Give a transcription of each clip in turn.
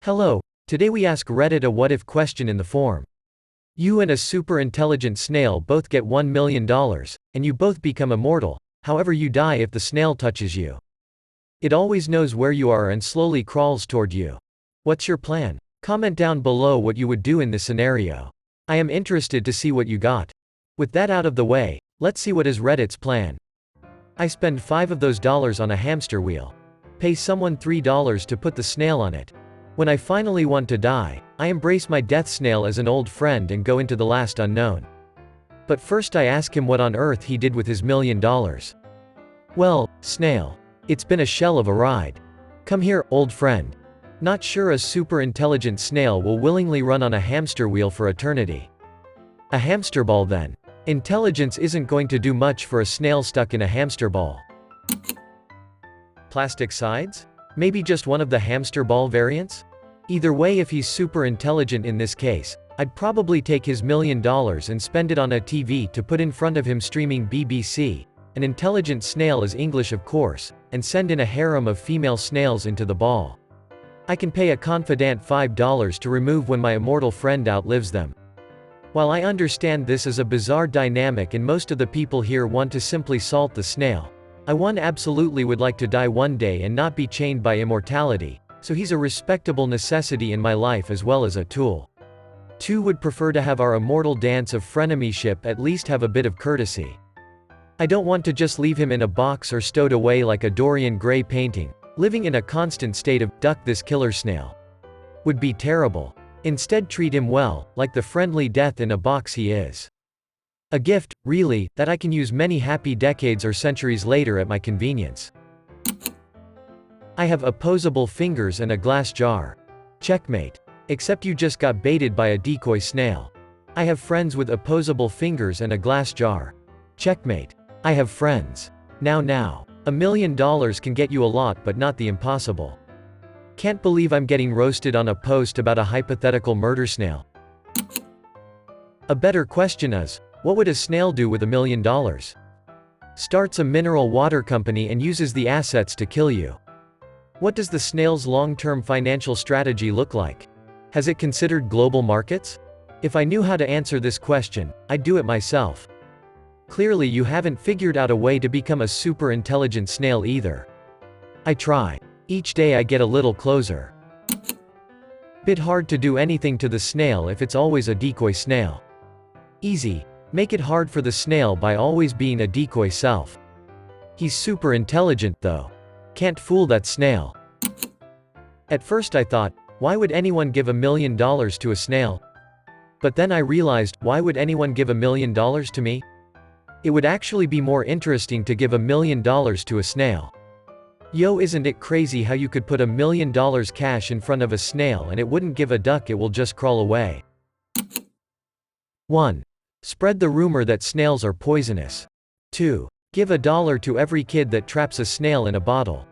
Hello, today we ask Reddit a what-if question in the form. You and a super intelligent snail both get $1 million, and you both become immortal, however you die if the snail touches you. It always knows where you are and slowly crawls toward you. What's your plan? Comment down below what you would do in this scenario. I am interested to see what you got. With that out of the way, let's see what is Reddit's plan. I spend $5 of those dollars on a hamster wheel. Pay someone $3 to put the snail on it. When I finally want to die, I embrace my death snail as an old friend and go into the last unknown. But first I ask him what on earth he did with his $1 million. Well, snail. It's been a shell of a ride. Come here, old friend. Not sure a super intelligent snail will willingly run on a hamster wheel for eternity. A hamster ball then. Intelligence isn't going to do much for a snail stuck in a hamster ball. Plastic sides? Maybe just one of the hamster ball variants? Either way, if he's super intelligent in this case, I'd probably take his $1 million and spend it on a TV to put in front of him streaming BBC, an intelligent snail is English of course, and send in a harem of female snails into the ball. I can pay a confidant $5 to remove when my immortal friend outlives them. While I understand this is a bizarre dynamic and most of the people here want to simply salt the snail, I absolutely would like to die one day and not be chained by immortality, so he's a respectable necessity in my life as well as a tool. 2 would prefer to have our immortal dance of frenemyship at least have a bit of courtesy. I don't want to just leave him in a box or stowed away like a Dorian Gray painting, living in a constant state of, duck this killer snail. Would be terrible. Instead treat him well, like the friendly death in a box he is. A gift, really, that I can use many happy decades or centuries later at my convenience. I have opposable fingers and a glass jar. Checkmate. Except you just got baited by a decoy snail. I have friends with opposable fingers and a glass jar. Checkmate. I have friends. Now, $1 million can get you a lot but not the impossible. Can't believe I'm getting roasted on a post about a hypothetical murder snail. A better question is, what would a snail do with $1 million? Starts a mineral water company and uses the assets to kill you. What does the snail's long-term financial strategy look like? Has it considered global markets? If I knew how to answer this question, I'd do it myself. Clearly you haven't figured out a way to become a super intelligent snail either. I try. Each day I get a little closer. Bit hard to do anything to the snail if it's always a decoy snail. Easy. Make it hard for the snail by always being a decoy self. He's super intelligent though. Can't fool that snail. At first I thought, why would anyone give $1 million to a snail? But then I realized, why would anyone give $1 million to me? It would actually be more interesting to give $1 million to a snail. Yo, isn't it crazy how you could put $1 million cash in front of a snail and it wouldn't give a duck, it will just crawl away. 1. Spread the rumor that snails are poisonous. 2. Give $1 to every kid that traps a snail in a bottle.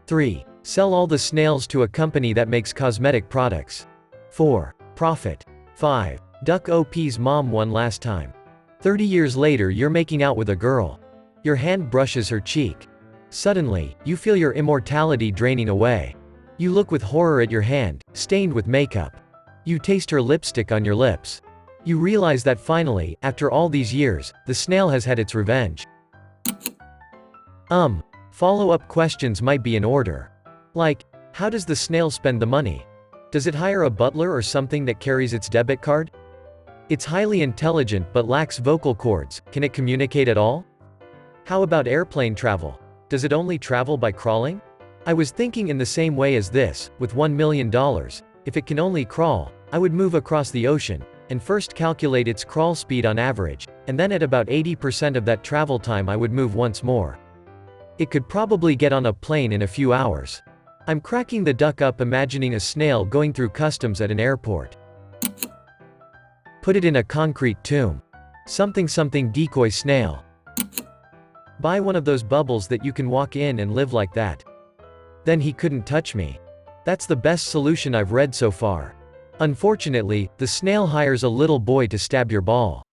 3. Sell all the snails to a company that makes cosmetic products. 4. Profit. 5. Duck OP's mom one last time. 30 years later you're making out with a girl. Your hand brushes her cheek. Suddenly, you feel your immortality draining away. You look with horror at your hand, stained with makeup. You taste her lipstick on your lips. You realize that finally, after all these years, the snail has had its revenge. Follow-up questions might be in order. Like, how does the snail spend the money? Does it hire a butler or something that carries its debit card? It's highly intelligent but lacks vocal cords, can it communicate at all? How about airplane travel? Does it only travel by crawling? I was thinking in the same way as this, with $1 million, if it can only crawl, I would move across the ocean, and first calculate its crawl speed on average, and then at about 80% of that travel time I would move once more. It could probably get on a plane in a few hours. I'm cracking the duck up imagining a snail going through customs at an airport. Put it in a concrete tomb. Something decoy snail. Buy one of those bubbles that you can walk in and live like that. Then he couldn't touch me. That's the best solution I've read so far. Unfortunately, the snail hires a little boy to stab your ball.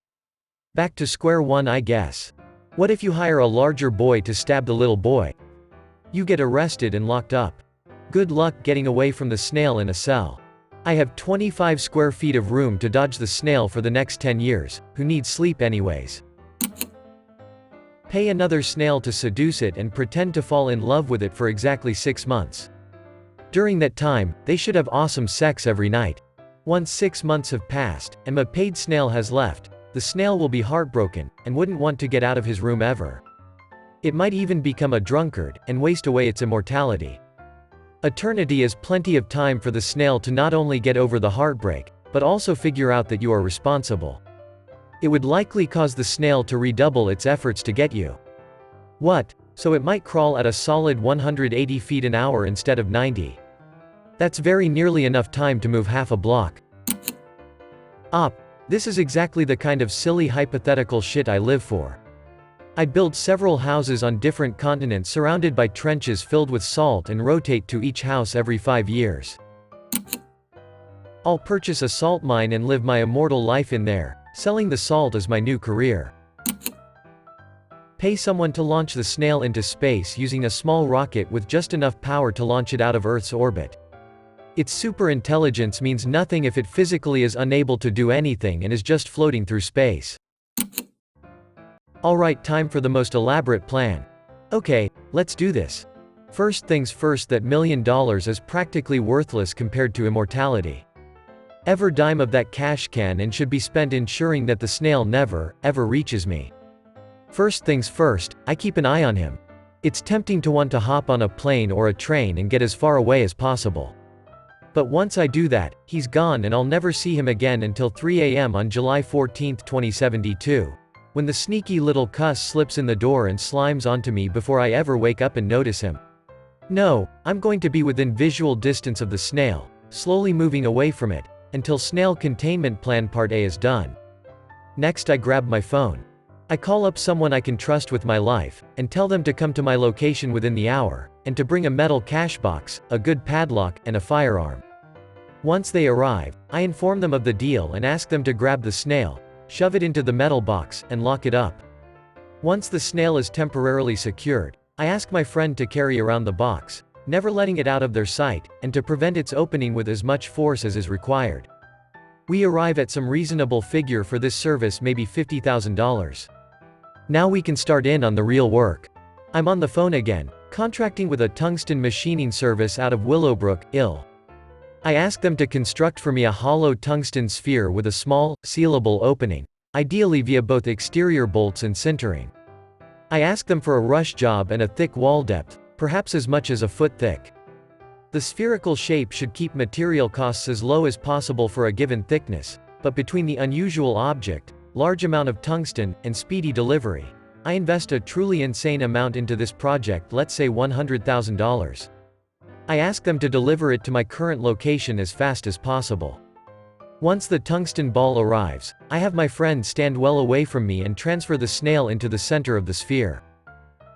Back to square one, I guess. What if you hire a larger boy to stab the little boy? You get arrested and locked up. Good luck getting away from the snail in a cell. I have 25 square feet of room to dodge the snail for the next 10 years, who needs sleep anyways. Pay another snail to seduce it and pretend to fall in love with it for exactly 6 months. During that time, they should have awesome sex every night. Once 6 months have passed, and a paid snail has left, the snail will be heartbroken, and wouldn't want to get out of his room ever. It might even become a drunkard, and waste away its immortality. Eternity is plenty of time for the snail to not only get over the heartbreak, but also figure out that you are responsible. It would likely cause the snail to redouble its efforts to get you. What? So it might crawl at a solid 180 feet an hour instead of 90. That's very nearly enough time to move half a block. This is exactly the kind of silly hypothetical shit I live for. I'd build several houses on different continents surrounded by trenches filled with salt and rotate to each house every 5 years. I'll purchase a salt mine and live my immortal life in there, selling the salt as my new career. Pay someone to launch the snail into space using a small rocket with just enough power to launch it out of Earth's orbit. Its super intelligence means nothing if it physically is unable to do anything and is just floating through space. Alright, time for the most elaborate plan. Okay, let's do this. First things first, that $1 million is practically worthless compared to immortality. Every dime of that cash can and should be spent ensuring that the snail never, ever reaches me. First things first, I keep an eye on him. It's tempting to want to hop on a plane or a train and get as far away as possible. But once I do that, he's gone and I'll never see him again until 3 a.m. on July 14, 2072. When the sneaky little cuss slips in the door and slimes onto me before I ever wake up and notice him. No, I'm going to be within visual distance of the snail, slowly moving away from it, until snail containment plan part A is done. Next, I grab my phone. I call up someone I can trust with my life, and tell them to come to my location within the hour, and to bring a metal cash box, a good padlock, and a firearm. Once they arrive, I inform them of the deal and ask them to grab the snail, shove it into the metal box, and lock it up. Once the snail is temporarily secured, I ask my friend to carry around the box, never letting it out of their sight, and to prevent its opening with as much force as is required. We arrive at some reasonable figure for this service, maybe $50,000. Now we can start in on the real work. I'm on the phone again, contracting with a tungsten machining service out of Willowbrook, Ill. I ask them to construct for me a hollow tungsten sphere with a small, sealable opening, ideally via both exterior bolts and sintering. I ask them for a rush job and a thick wall depth, perhaps as much as a foot thick. The spherical shape should keep material costs as low as possible for a given thickness, but between the unusual object, large amount of tungsten, and speedy delivery, I invest a truly insane amount into this project, let's say $100,000. I ask them to deliver it to my current location as fast as possible. Once the tungsten ball arrives, I have my friend stand well away from me and transfer the snail into the center of the sphere.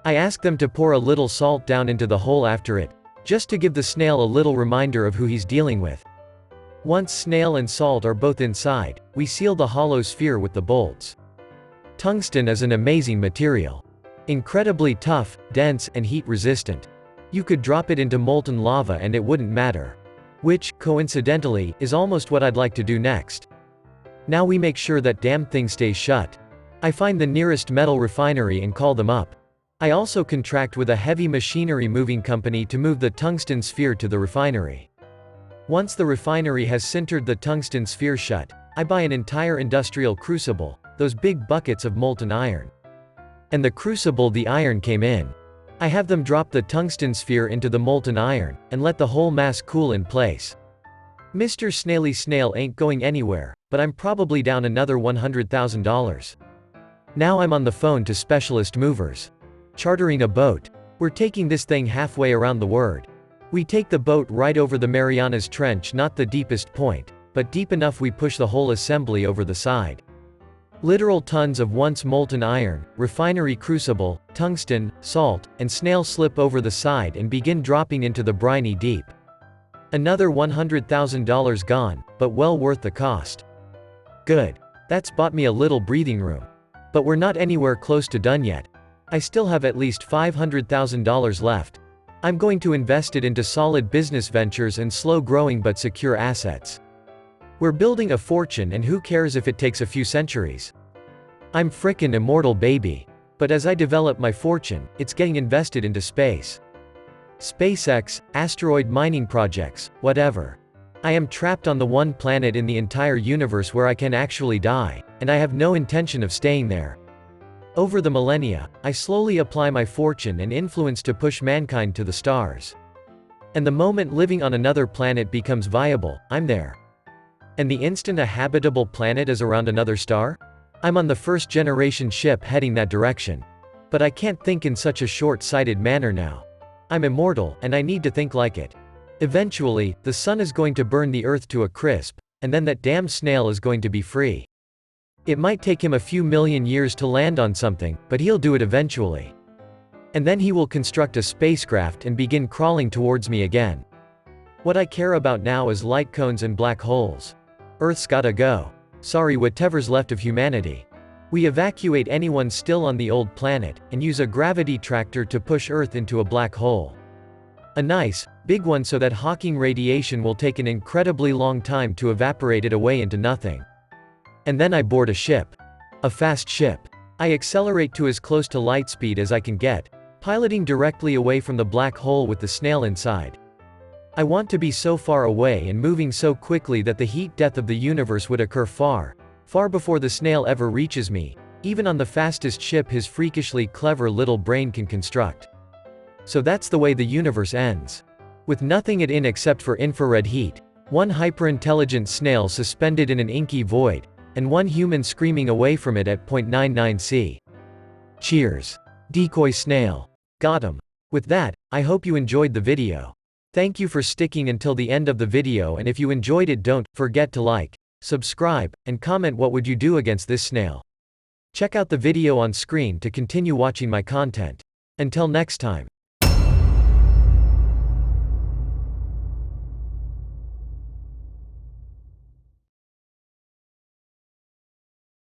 I ask them to pour a little salt down into the hole after it, just to give the snail a little reminder of who he's dealing with. Once snail and salt are both inside, we seal the hollow sphere with the bolts. Tungsten is an amazing material. Incredibly tough, dense, and heat resistant. You could drop it into molten lava and it wouldn't matter. Which, coincidentally, is almost what I'd like to do next. Now we make sure that damn thing stays shut. I find the nearest metal refinery and call them up. I also contract with a heavy machinery moving company to move the tungsten sphere to the refinery. Once the refinery has sintered the tungsten sphere shut, I buy an entire industrial crucible, those big buckets of molten iron. And the crucible the iron came in. I have them drop the tungsten sphere into the molten iron, and let the whole mass cool in place. Mr. Snaily Snail ain't going anywhere, but I'm probably down another $100,000. Now I'm on the phone to specialist movers. Chartering a boat. We're taking this thing halfway around the world. We take the boat right over the Marianas Trench, not the deepest point, but deep enough we push the whole assembly over the side. Literal tons of once molten iron, refinery crucible, tungsten, salt, and snail slip over the side and begin dropping into the briny deep. Another $100,000 gone, but well worth the cost. Good. That's bought me a little breathing room. But we're not anywhere close to done yet. I still have at least $500,000 left. I'm going to invest it into solid business ventures and slow-growing but secure assets. We're building a fortune, and who cares if it takes a few centuries? I'm frickin' immortal, baby. But as I develop my fortune, it's getting invested into space. SpaceX, asteroid mining projects, whatever. I am trapped on the one planet in the entire universe where I can actually die, and I have no intention of staying there. Over the millennia, I slowly apply my fortune and influence to push mankind to the stars. And the moment living on another planet becomes viable, I'm there. And the instant a habitable planet is around another star? I'm on the first-generation ship heading that direction. But I can't think in such a short-sighted manner now. I'm immortal, and I need to think like it. Eventually, the sun is going to burn the earth to a crisp, and then that damn snail is going to be free. It might take him a few million years to land on something, but he'll do it eventually. And then he will construct a spacecraft and begin crawling towards me again. What I care about now is light cones and black holes. Earth's gotta go. Sorry, whatever's left of humanity. We evacuate anyone still on the old planet, and use a gravity tractor to push Earth into a black hole. A nice, big one, so that Hawking radiation will take an incredibly long time to evaporate it away into nothing. And then I board a ship. A fast ship. I accelerate to as close to light speed as I can get, piloting directly away from the black hole with the snail inside. I want to be so far away and moving so quickly that the heat death of the universe would occur far, far before the snail ever reaches me, even on the fastest ship his freakishly clever little brain can construct. So that's the way the universe ends. With nothing in except for infrared heat, one hyper-intelligent snail suspended in an inky void, and one human screaming away from it at 0.99 C. Cheers. Decoy snail. Got him. With that, I hope you enjoyed the video. Thank you for sticking until the end of the video, and if you enjoyed it, don't forget to like, subscribe, and comment what would you do against this snail. Check out the video on screen to continue watching my content. Until next time.